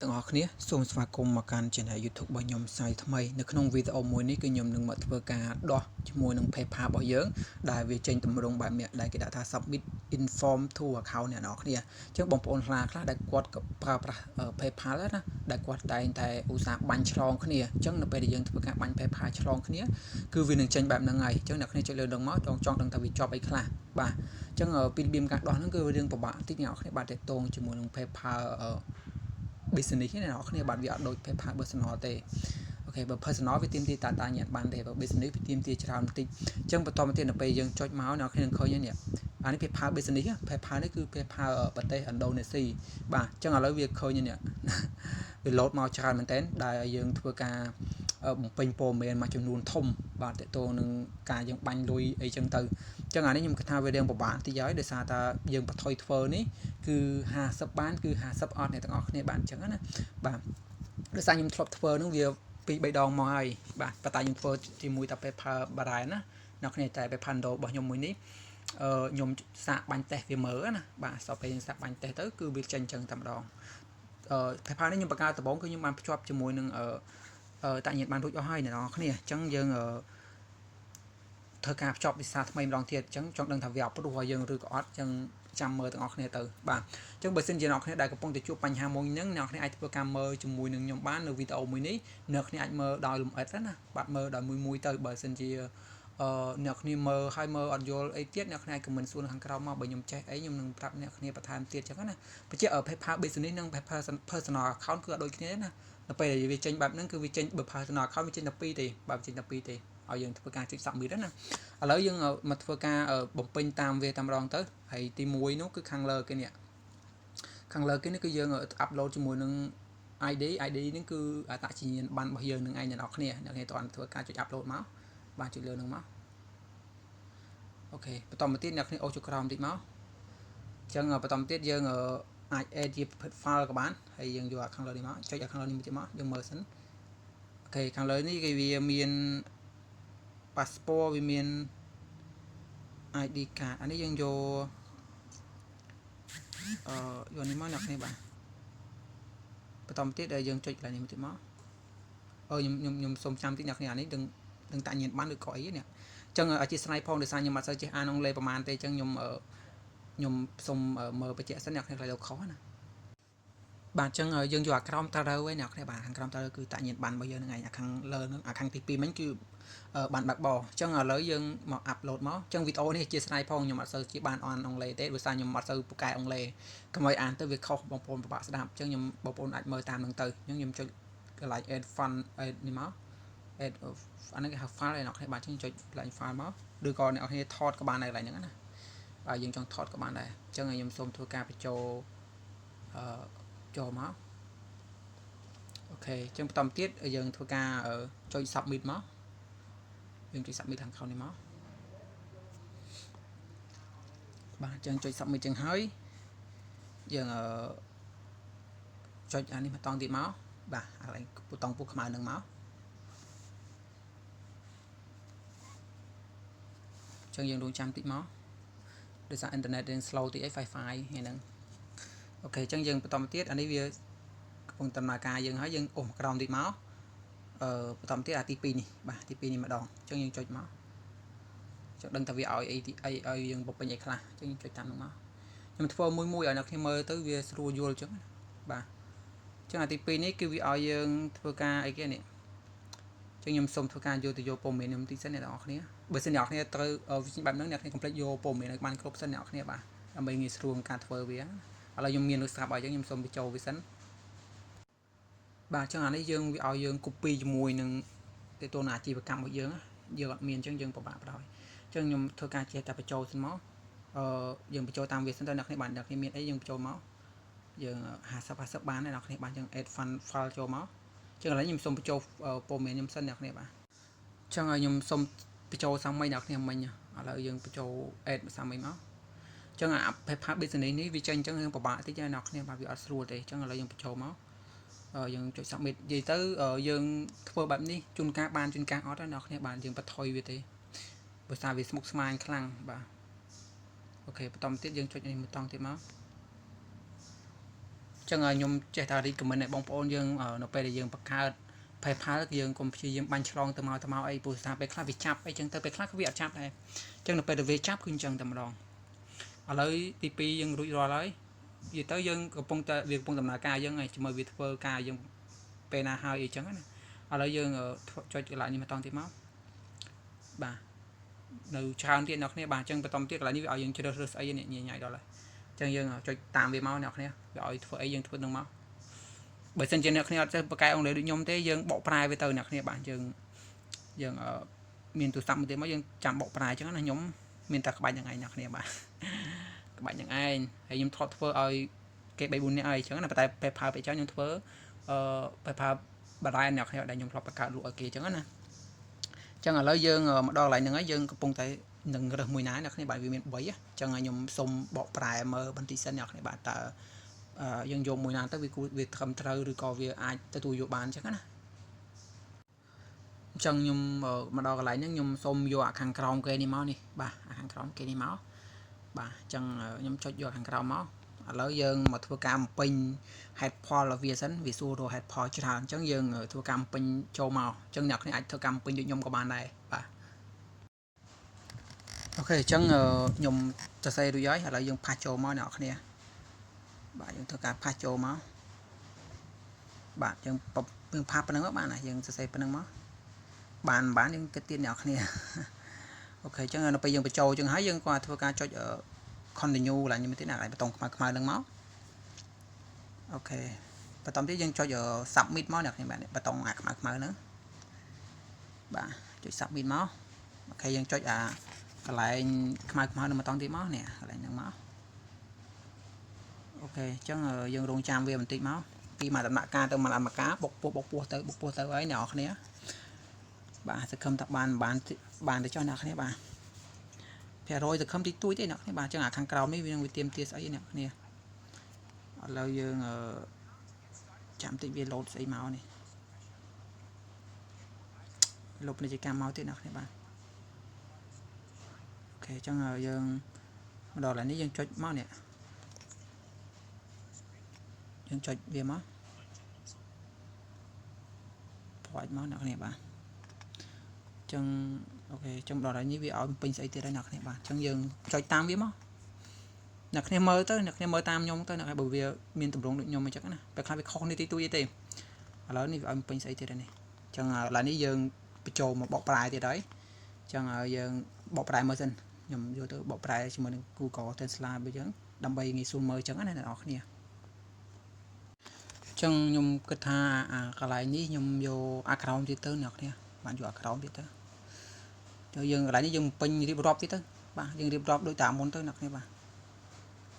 ទាំងអស់គ្នាសូមស្វាគមន៍មកកាន់ Channel YouTube របស់ខ្ញុំសាយថ្មីនៅក្នុងវីដេអូមួយនេះគឺខ្ញុំនឹងមកធ្វើការដោះជាមួយនឹង PayPal របស់យើងដែលវាចេញតម្រង់បែបនេះដែលគេដាក់ថា Submit Inform to Account អ្នកនរគ្នាអញ្ចឹងបងប្អូនខ្លះដែលគាត់ប្រើប្រាស់ PayPal ណាដែលគាត់តែងតែឧស្សាហ៍បាញ់ឆ្លងគ្នាអញ្ចឹងនៅពេលដែលយើងធ្វើការបាញ់ PayPal ឆ្លងគ្នាគឺវានឹងចេញបែបហ្នឹងហើយអញ្ចឹងអ្នកគ្នាចុចលើនឹងមកចង់ដឹងថាវាជាប់អីខ្លះបាទអញ្ចឹងពីរបៀបការដោះហ្នឹងគឺរឿងពិបាកតិចអ្នកគ្នាបាទតេតងជាមួយនឹង PayPal business នេះអ្នកនរគ្នាបាទវាអត់ដូច PayPal personal ទេអូខេបើ personal វាទាមទារតាញ៉ាំបានទេបើ business វាទាមទារច្រើនបន្តិចអញ្ចឹងបន្តមកទៀតនៅពេលយើងចុចមកអ្នកគ្នានឹងឃើញនេះអានេះ PayPal business PayPal នេះគឺ PayPal ប្រទេសឥណ្ឌូនេស៊ីបាទអញ្ចឹងឥឡូវវាឃើញនេះវា load មកច្រើនមែនតើដែលយើងធ្វើការបំពេញព័ត៌មានមួយចំនួនធំបាទតើតើនឹងការយើងបាញ់លុយអីចឹងទៅអញ្ចឹងអានេះខ្ញុំគិតថាវារឿងពិបាកតិចហើយដោយសារតែយើងបថុយធ្វើនេះគឺ50បានគឺ50អត់អ្នកទាំងអស់គ្នាបានអញ្ចឹងណាបាទដោយសារខ្ញុំធ្លាប់ធ្វើនឹងវា2-3ដងមកហើយបាទប៉ុន្តែខ្ញុំធ្វើជាមួយតែ PayPal បារ៉ែណាអ្នកគ្នាតែ PayPal របស់ខ្ញុំមួយនេះខ្ញុំសាកបាញ់តេស្តវាមើលណាបាទsauពេលយើងសាកបាញ់តេស្តទៅគឺវាចេញអញ្ចឹងតែម្ដងPayPal នេះខ្ញុំបង្កើតដំបូងគឺខ្ញុំបានភ្ជាប់ជាមួយនឹងតាញៀនបានរួចអស់ហើយអ្នកនរគ្នាអញ្ចឹងយើងធ្វើការភ្ជាប់វិសាថ្មីម្ដងទៀតអញ្ចឹងចង់ដឹងថាវាអត់ព្រោះឲ្យយើងឬក៏អត់អញ្ចឹងចាំមើលទាំងអស់គ្នាទៅបាទអញ្ចឹងបើសិនជាអ្នកគ្នាដែលកំពុងតែជួបបញ្ហាមួយហ្នឹងអ្នកគ្នាអាចធ្វើការមើលជាមួយនឹងខ្ញុំបាននៅវីដេអូមួយនេះអ្នកគ្នាអាចមើលដោយលម្អិតណាបាទមើលដោយមួយទៅបើសិនជាអ្នកគ្នាមើលហើយមើលអត់យល់អីទៀតអ្នកគ្នាអាច comment សួរនៅខាងក្រោមមកបើខ្ញុំចេះអីខ្ញុំនឹងប្រាប់អ្នកគ្នាបន្ថែមទៀតអញ្ចឹងណាបញ្ជាក់ PayPal business និង PayPal personal account គឺអត់ដូចគ្នាណានៅពេលដែលវាចេញបែបហ្នឹងគឺវាចេញបើ personal account វាចេញតែ2ទេបើចេញតែ2ទេឲ្យយើងធ្វើការចុច submit ណាឥឡូវយើងមកធ្វើការបំពេញតាមវាតែម្ដងទៅហើយទី1នោះគឺខាងលើគេនេះខាងលើគេនេះគឺយើង upload ជាមួយនឹង ID នេះគឺអត្តសញ្ញាណប័ណ្ណរបស់យើងនឹងឯងអ្នកនរគ្នាតើធ្វើការចុច upload មកបាទចុចលើនឹងមកអូខេបន្តមកទៀតអ្នកគ្នាអូសចុចក្រោមបន្តិចមកអញ្ចឹងបន្តមកទៀតយើងអាច add ជា file ក៏បានហើយយើងយកខាងលើនេះមកចុចខាងលើនេះទៀតមកយើងមើលសិនអូខេខាងលើនេះគេវាមាន passport វាមាន ID card អានេះយើងយកយកនេះមកអ្នកគ្នាបាទបន្តមកទៀតដែលយើងចុចកន្លែងនេះទៀតមកខ្ញុំសូមចាំតិចអ្នកគ្នាអានេះដឹងតាញៀនបានឬក៏អីនេះអញ្ចឹងអធិស្ឋានផងដោយសារខ្ញុំអត់សូវចេះអានអង់គ្លេសប្រហែលទេអញ្ចឹងខ្ញុំសូមមើលបញ្ជាក់សិនអ្នកគ្នាខ្លាចលោកខុសណាបាទអញ្ចឹងយើងយកអាក្រោមតើរើឯអ្នកគ្នាបាទខាងក្រោមតើរើគឺតាញៀនបានរបស់យើងហ្នឹងឯងអាខាងលើហ្នឹងអាខាងទី2មិញគឺបានបាក់បអញ្ចឹងឥឡូវយើងមកអាប់ឡូតមកអញ្ចឹងវីដេអូនេះជាស្ដាយផងខ្ញុំអត់សូវជាបានអានអង់គ្លេសទេដោយសារខ្ញុំអត់សូវពូកែអង់គ្លេសកុំឲ្យអានទៅវាខុសបងប្អូនពិបាកស្ដាប់អញ្ចឹងបងប្អូនអាចមើលតាមនឹងទៅអញ្ចឹងខ្ញុំចុចកន្លែង add fund add នេះមក add អានេះគេហៅ file ឯអ្នកគ្នាបាទអញ្ចឹងចុចកន្លែង file មកឬក៏អ្នកគ្នាថតក៏បានដែរកន្លែងហ្នឹងណាបាទយើងចង់ថតក៏បានដែរអញ្ចឹងខ្ញុំសូមធ្វើការបញ្ចូលចូលមកអូខេអញ្ចឹងបន្តទៀតយើងធ្វើការចុច submit មកយើងចុច submit ខាងក្រោមនេះមកបាទអញ្ចឹងចុច submit ចឹងហើយយើងចុចអានេះម្ដងទៀតមកបាទកន្លែងប៊ូតុងពុះខ្មៅនឹងមកអញ្ចឹងយើងរងចាំតិចមកដោយសារអ៊ីនធឺណិតយើង slow តិចអី Wi-Fi ហ្នឹងអូខេអញ្ចឹងយើងបន្តមកទៀតអានេះវាកំពុងដំណើរការយើងហើយយើងអូសក្រោមតិចមកបន្តទៀតអាទី2នេះបាទទី2នេះម្ដងអញ្ចឹងយើងចុចមកចង់ដឹងថាវាឲ្យអីឲ្យយើងបំពេញអីខ្លះអញ្ចឹងចុចតាមនោះមកខ្ញុំធ្វើមួយឲ្យអ្នកគ្នាមើលទៅវាស្រួលយល់អញ្ចឹងបាទអញ្ចឹងអាទី2នេះគឺវាឲ្យយើងធ្វើការអីគេនេះអញ្ចឹងខ្ញុំសូមធ្វើការយកព័ត៌មានខ្ញុំតិចសិនអ្នកនរគ្នាបើសិនអ្នកគ្នាត្រូវវិញ្ញាបែបហ្នឹងអ្នកគ្នាកុំភ្លេចយកព័ត៌មានឲ្យបានគ្រប់សិនអ្នកគ្នាបាទដើម្បីងាយស្រួលក្នុងការធ្វើវាឥឡូវខ្ញុំមានស្រាប់ហើយអញ្ចឹងខ្ញុំសូមបញ្ចូលវាសិនបាទអញ្ចឹងអានេះយើងវាឲ្យយើង copy ជាមួយនឹងទៅតួអាជីវកម្មរបស់យើងយើងអត់មានអញ្ចឹងយើងពិបាកបណ្ដោយអញ្ចឹងខ្ញុំធ្វើការចេះតែបញ្ចូលសិនមកយើងបញ្ចូលតាមវាសិនទៅអ្នកគ្នាបានអ្នកគ្នាមានអីយើងបញ្ចូលមកយើង50បានដែរអ្នកគ្នាបានយើង add fund file ចូលមកអញ្ចឹងឥឡូវខ្ញុំសូមបញ្ចូលព័ត៌មានខ្ញុំសិនអ្នកគ្នាបាទអញ្ចឹងខ្ញុំសូមបញ្ចូលសាមីអ្នកគ្នាមិញឥឡូវយើងបញ្ចូល add សាមីមកអញ្ចឹងអា PayPal business នេះវាចេញអញ្ចឹងយើងពិបាកតិចអ្នកគ្នាបាទវាអត់ស្រួលទេអញ្ចឹងឥឡូវយើងបញ្ចូលមកយើងចុច submit និយាយទៅយើងធ្វើបែបនេះជួនកាលបានជួនកាលអត់ណាអ្នកគ្នាបានយើងបន្ថយវាទេបើសារវាស្មុគស្មាញខ្លាំងបាទអូខេបន្តទៀតយើងចុចនេះម្ដងទៀតមក ចឹងខ្ញុំចេះតែរីកមិនឲ្យបងប្អូនយើងនៅពេលដែលយើងបង្កើតPayPal យើងកុំព្យាយាមបាញ់ឆ្លងទៅមកអីព្រោះថាពេលខ្លះវាចាប់អីចឹងទៅពេលខ្លះក៏វាអត់ចាប់ដែរចឹងនៅពេលដែលវាចាប់គឺអញ្ចឹងតែម្ដងឥឡូវទី2យើងរួចរាល់ហើយនិយាយទៅយើងកំពុងតែដំណើរការយើងហើយជាមួយវាធ្វើការយើងពេលណាហើយអីចឹងណាឥឡូវយើងចុចកន្លែងនេះម្ដងទៀតមកបាទនៅច្រើនទៀតអ្នកគ្នាបាទអញ្ចឹងបន្តទៀតកន្លែងនេះវាឲ្យយើងជ្រើសរើសស្អីនេះញ៉ៃដល់ហើយអញ្ចឹងយើងចុចតាមវាមកអ្នកគ្នាវាឲ្យធ្វើអីយើងធ្វើនឹងមកបើសិនជាអ្នកគ្នាអត់ចេះបកកែអង់គ្លេសដូចខ្ញុំទេយើងបកប្រែវាទៅអ្នកគ្នាបាទយើងមានទូរស័ព្ទមួយទៀតមកយើងចាំបកប្រែអញ្ចឹងណាខ្ញុំមានតែក្បាច់យ៉ាងឯងអ្នកគ្នាបាទក្បាច់យ៉ាងឯងហើយខ្ញុំថតធ្វើឲ្យគេ3 4នាក់អីអញ្ចឹងណាតែ PayPal ពេលចុះខ្ញុំធ្វើPayPal បណ្ដាញអ្នកគ្នាដែលខ្ញុំធ្លាប់បង្កើតលក់ឲ្យគេអញ្ចឹងណាចឹងឥឡូវយើងមកដល់កន្លែងហ្នឹងហើយយើងកំពុងតែនឹងរើសមួយណាអ្នកគ្នាបាទវាមាន3អញ្ចឹងខ្ញុំសុំបកប្រែមើលបន្តិចសិនអ្នកគ្នាបាទតើយើងយកមួយណាទៅវាត្រឹមត្រូវឬក៏វាអាចទទួលយកបានអញ្ចឹងណាអញ្ចឹងខ្ញុំមកដល់កន្លែងហ្នឹងខ្ញុំសុំយកអាខាងក្រោមគេនេះមកនេះបាទអាខាងក្រោមគេនេះមកបាទអញ្ចឹងខ្ញុំចុចយកខាងក្រោមមកឥឡូវយើងមកធ្វើការបំពេញ head poll របស់វាសិនវាសួររក head poll ច្រើនអញ្ចឹងយើងធ្វើការបំពេញចូលមកអញ្ចឹងអ្នកគ្នាអាចធ្វើការបំពេញដូចខ្ញុំក៏បានដែរបាទអូខេអញ្ចឹងខ្ញុំសរសេររួចហើយឥឡូវយើងផាសចូលមកអ្នកគ្នាបាទយើងធ្វើការផាសចូលមកបាទយើងផាសប៉ុណ្្នឹងមកបានណាយើងសរសេរប៉ុណ្្នឹងមកបានយើងគិតទៀតអ្នកគ្នាអូខេអញ្ចឹងនៅពេលយើងបញ្ចូលអញ្ចឹងហើយយើងក៏ធ្វើការចុច continue ឡើងនេះទៀតណាប៊ូតុងខ្មៅហ្នឹងមកអូខេបន្តទៀតយើងចុច submit មកអ្នកគ្នាបាទប៊ូតុងអាខ្មៅហ្នឹងបាទចុច submit មកអូខេយើងចុចអាកន្លែងខ្មៅនឹងម្ដងទៀតមកនេះកន្លែងហ្នឹងមកអូខេអញ្ចឹងយើងរងចាំវាបន្តិចមកពីមួយដំណាក់កាលទៅមួយដំណាក់កាលបុកពោះទៅហើយអ្នកនរគ្នាបាទសង្ឃឹមថាបានទៅចុះអ្នកគ្នាបាទ100សង្ឃឹមតិចតួចទេអ្នកគ្នាបាទអញ្ចឹងអាខាងក្រោមនេះវានឹងវាទៀមទាស្អីអ្នកគ្នាឥឡូវយើងចាំតិចវាលោតស្អីមកនេះលោតពាណិជ្ជកម្មមកទៀតអ្នកគ្នាបាទអូខេអញ្ចឹងយើងមកដល់កន្លែងនេះយើងចុចមកនេះយើងចុចវាមកផ្វាច់មកអ្នកគ្នាបាទអញ្ចឹងអូខេអញ្ចឹងដល់ហើយនេះវាឲ្យពេញស្អីទៀតហើយអ្នកគ្នាបាទអញ្ចឹងយើងចុចតាមវាមកអ្នកគ្នាមើលទៅអ្នកគ្នាមើលតាមខ្ញុំទៅអ្នកគ្នាបើវាមានតម្រងដូចខ្ញុំអញ្ចឹងណាពេលខ្លះវាខុសនេះទីទួយទេឥឡូវនេះវាឲ្យពេញស្អីទៀតហើយនេះអញ្ចឹងឥឡូវនេះយើងបញ្ចូលមកបកប្រែទៀតហើយអញ្ចឹងយើងបកប្រែមើលសិនខ្ញុំយកទៅបកប្រែជាមួយនឹង Google Translate អញ្ចឹងដើម្បីងាយស្រួលមើលអញ្ចឹងណាអ្នកនរគ្នាអញ្ចឹងខ្ញុំគិតថាកន្លែងនេះខ្ញុំយកអាក្រោមទៀតទៅអ្នកគ្នាបានយកអាក្រោមទៀតទៅយើងកន្លែងនេះយើងពេញរៀបរាប់ទៀតទៅបាទយើងរៀបរាប់ដូចតាមមុនទៅអ្នកគ្នាបាទ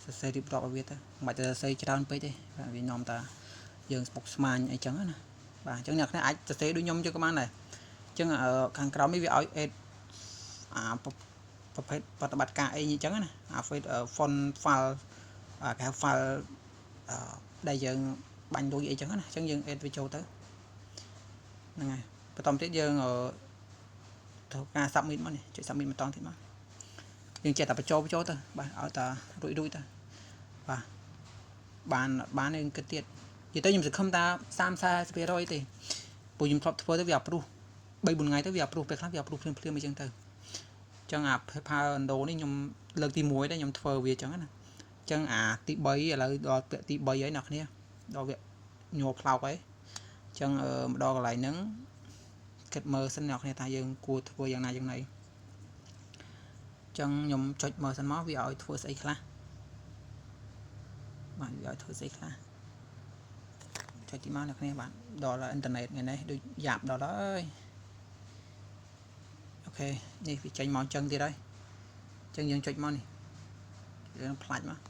សរសេររៀបរាប់ឲ្យវាទៅមិនបាច់ទៅសរសេរច្រើនពេកទេបាទវានាំតាយើងស្ពុកស្មាញអីចឹងណាបាទអញ្ចឹងអ្នកគ្នាអាចសរសេរដូចខ្ញុំចឹងក៏បានដែរអញ្ចឹងខាងក្រោមនេះវាឲ្យ add ប្រភេទប្រតិបត្តិការអីអញ្ចឹងណាfont file គេហៅ file ដែលយើងបាញ់លុយអីចឹងណាអញ្ចឹងយើង add វាចូលទៅហ្នឹងហើយបន្តទៀតយើងធ្វើការ submit មកនេះចុច submit ម្ដងទៀតមកយើងចេះតែបញ្ចូលទៅបាទឲ្យតែរួចទៅបាទបានយើងគិតទៀតនិយាយទៅខ្ញុំសង្ឃឹមថា30-40% ទេព្រោះខ្ញុំធ្លាប់ធ្វើទៅវា approve 3-4ថ្ងៃទៅវា approve ពេលខ្លះវា approve ភ្លាមអញ្ចឹងទៅអញ្ចឹងអា PayPal Indo នេះខ្ញុំលើកទី1ដែរខ្ញុំធ្វើវាអញ្ចឹងណាអញ្ចឹងអាទី3ឥឡូវដល់ពាក់ទី3ហើយអ្នកគ្នាដល់វាញ័រផ្លោកហើយអញ្ចឹងមកដល់កន្លែងហ្នឹងគិតមើលសិនអ្នកគ្នាថាយើងគួរធ្វើយ៉ាងណាយ៉ាងណីអញ្ចឹងខ្ញុំចុចមើលសិនមកវាឲ្យធ្វើស្អីខ្លះបាទវាឲ្យធ្វើស្អីខ្លះចុចទីមកអ្នកគ្នាបាទដល់អ៊ីនធឺណិតថ្ងៃនេះដូចយ៉ាប់ដល់ហើយអូខេនេះវាចេញមកអញ្ចឹងទៀតហើយអញ្ចឹងយើងចុចមកនេះយើងផ្លាច់មក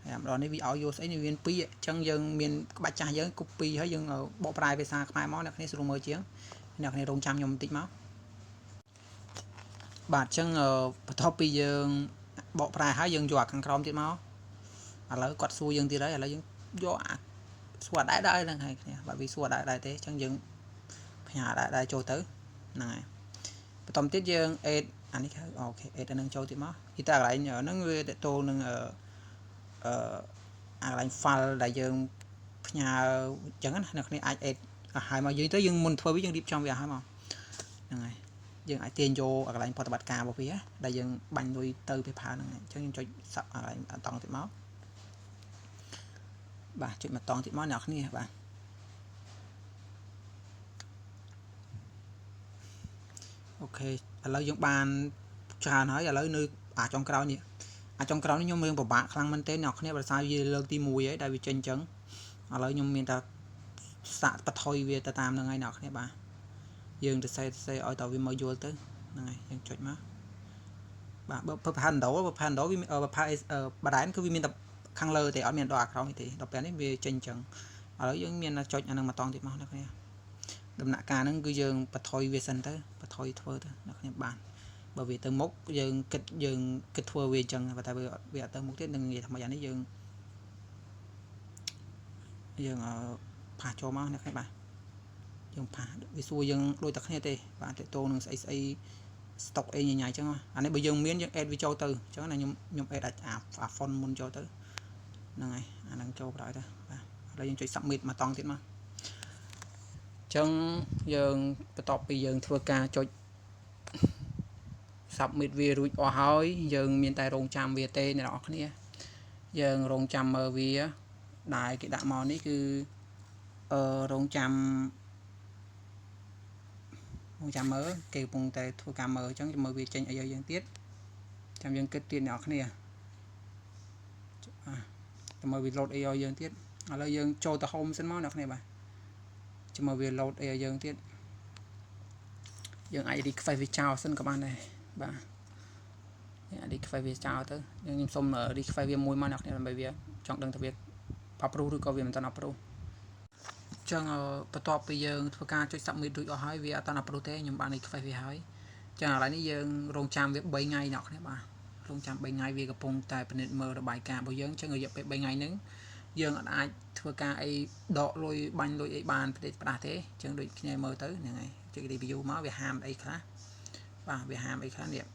ហើយម្ដងនេះវាឲ្យយកស្អីនេះវាមាន2អញ្ចឹងយើងមានក្បាច់ចាស់យើង copy ហើយយើងបកប្រែភាសាខ្មែរមកអ្នកគ្នាស្រួលមើលជាងអ្នកគ្នារងចាំខ្ញុំបន្តិចមកបាទអញ្ចឹងបន្ទាប់ពីយើងបកប្រែហើយយើងយកអាខាងក្រោមទៀតមកឥឡូវគាត់សួរយើងទៀតហើយឥឡូវយើងយកអាសួរដែរហ្នឹងហើយគ្នាបាទវាសួរដែរទេអញ្ចឹងយើងផ្ញើដែរចូលទៅហ្នឹងហើយបន្តទៀតយើង add អានេះអូខេ add អានឹងចូលទៀតមកទីតាកន្លែងហ្នឹងវាតទៅនឹង lại file đại dương nhà chẳng hạn là ai ed hai mà dưới tới dương mình thôi với dương điệp trong việc hai mà này dương ai tiền vô ở lại porta bát ca vào phía đại dương bánh đuôi từ phía phá này cho cho sập lại toàn thì máu bà chuyện mà toàn thì máu nào nè bà ok lấy dương bàn trà nói là lấy nơi trong cao nhỉ trong cao nhưng mà bạn khăn mình tên nào nè và sao gì lơ tim mùi ấy đại vì chân trắng lấy nhưng mình ta sạ bắt thôi về ta tam là ngày nào nè bà dương từ xây ở tàu vì mới vô tới này dương chọn má bà bậc hành đấu vì bà đánh cứ vì mình tập khăn lơ thì ở miền đoạt không thì đọc bé về chân trắng ở dương miền là chọn anh mà toàn thì máu nè đầm nạ ca nó cứ dương bắt thôi về sân tới bắt thôi thua tới nó không bàn bởi vì từ mốc dương kịch thua về chân và tại vì từ mốc tiết đừng gì thằng mà dành dương phá cho máu nè các bạn dương phá vì xua dương đôi tắc này và để tô nó sẽ stock ấy nhảy chứ anh ấy bây giờ miếng dương ed với châu từ chứ là nhung ed à phone muốn cho tới này anh đang châu lại đây đây dương chơi submit mà toàn tiết mà chân dương top bây giờ thua ca cho submit về rồi ở hỏi dương miền tây rong trăm VT này đó kia dương rong trăm ở vía đại cái đạm màu này cứ rong trăm mớ kêu vùng tây thua ca mờ chẳng mờ về tranh ở dân tiết trong dân kết tiền nhỏ kia mờ vì lột ở dân tiết ở đây dân cho ta hôm sân máu này bà chứ mà về lột ở dân tiết dân ai đi phải về chào sân các bạn này bà đi phải về chào tới nhưng xong ở đi phải về mùi mà nọc này là bởi vì chọn đừng tập việc papru rồi có việc mình ta nạp pro chẳng bắt top bây giờ thua ca cho submit rồi hỏi vì ta nạp pro thế nhưng bạn này phải về hỏi chẳng lại này dân rong trăm việc 7 ngày nọ này bà rong trăm 7 ngày vì gặp phong tài bên mờ là bài ca bao giờ cho người dập 7 ngày nữa dương ai thua ca ấy đọ lôi banh lôi ấy bàn để bà thế chẳng được khi mơ tới này chứ đi video máu về hàm ấy khá và về hàm ấy khá đẹp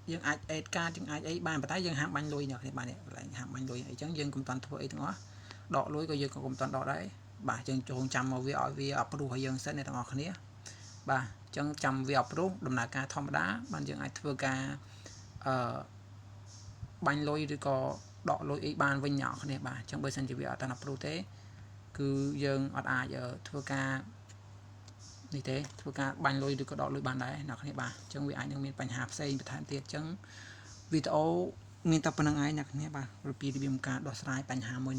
dương ai ca chứng ai ấy bàn và tái dương hàm banh lôi nhờ thì bà này lại hàm banh lôi ấy chẳng dương cũng toàn thua ấy đó đọ lối coi dương cũng toàn đọ đấy bà chân tròn trăm màu vì ở pro hay dương sẽ này ngọt khné bà chân trăm vì ở pro đầm nà ca thom đá ban dương ai thua ca banh lôi rồi có đọ lôi ấy ban với nhỏ này bà trong bây giờ chỉ vì ở ta pro thế cứ dương ở ai giờ thua ca như thế thua ca banh lôi rồi có đọ lôi ban đấy nọ này bà trong vì ai nhưng mình bánh hạp xây một thành tiết chẳng video mình tập năng ai nè bà rồi pi đi ca đo sai bánh hạp mới